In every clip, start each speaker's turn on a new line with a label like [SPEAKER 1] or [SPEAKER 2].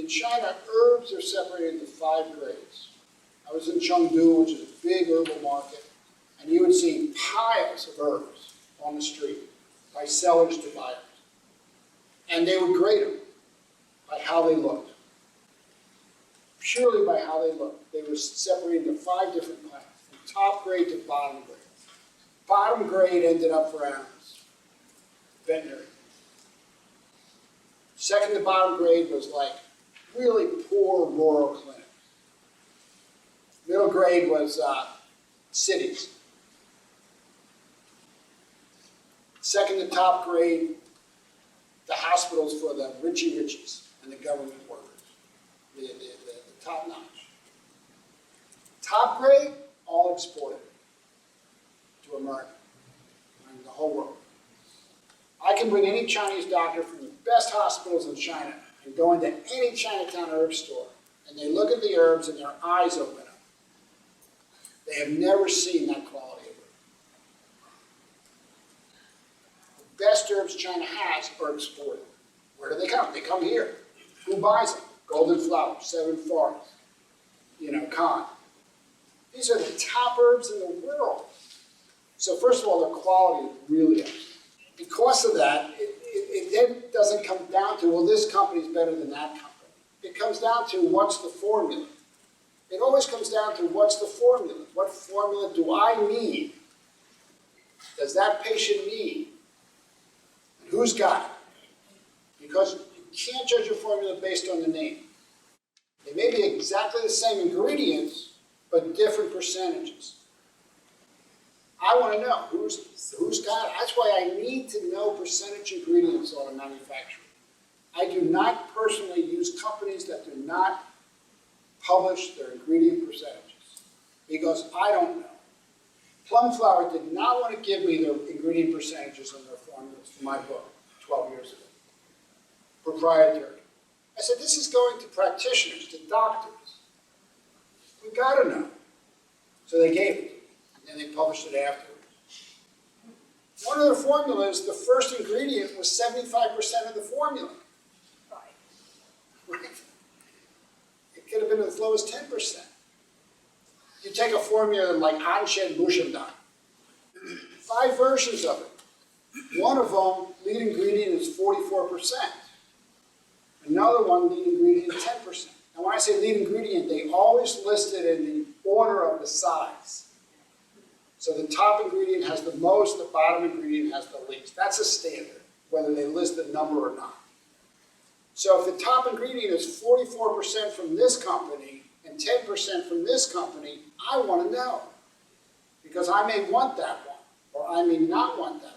[SPEAKER 1] China, herbs are separated into 5 grades. I was in Chengdu, which is a big herbal market, and you would see piles of herbs on the street by sellers to buyers. And they would grade them by how they looked. Purely by how they looked. They were separated into 5 different plants, from top grade to bottom grade. Bottom grade ended up for animals, veterinary. Second to bottom grade was like really poor rural clinics. Middle grade was cities. Second to top grade, the hospitals for the richie richies and the government workers, the top notch. Top grade, all exported to America and the whole world. I can bring any Chinese doctor from the best hospitals in China and go into any Chinatown herb store, and they look at the herbs and their eyes open up. They have never seen that quality of herb. The best herbs China has are exported. Where do they come? They come here. Who buys them? Golden Flower, Seven Forests, Con. These are the top herbs in the world. So first of all, the quality is really excellent. Because of that, it then doesn't come down to, well, this company is better than that company. It comes down to what's the formula. It always comes down to what's the formula. What formula do I need? Does that patient need? And who's got it? Because you can't judge a formula based on the name. They may be exactly the same ingredients, but different percentages. I want to know who's got it. That's why I need to know percentage ingredients on a manufacturer. I do not personally use companies that do not publish their ingredient percentages because I don't know. Plum Flower did not want to give me their ingredient percentages on their formulas for my book 12 years ago. Proprietary. I said, this is going to practitioners, to doctors. We've got to know. So they gave it. And they published it afterwards. One of their formulas, the first ingredient was 75% of the formula. Right. It could have been as low as 10%. You take a formula like Anshen Bushendan, 5 versions of it. One of them, lead ingredient is 44%. Another one, lead ingredient is 10%. And when I say lead ingredient, they always list it in the order of the size. So the top ingredient has the most, the bottom ingredient has the least. That's a standard, whether they list the number or not. So if the top ingredient is 44% from this company and 10% from this company, I want to know. Because I may want that one, or I may not want that one.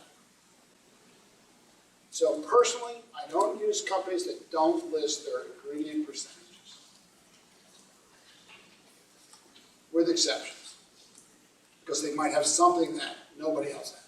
[SPEAKER 1] So personally, I don't use companies that don't list their ingredient percentages. With exceptions. Because they might have something that nobody else has.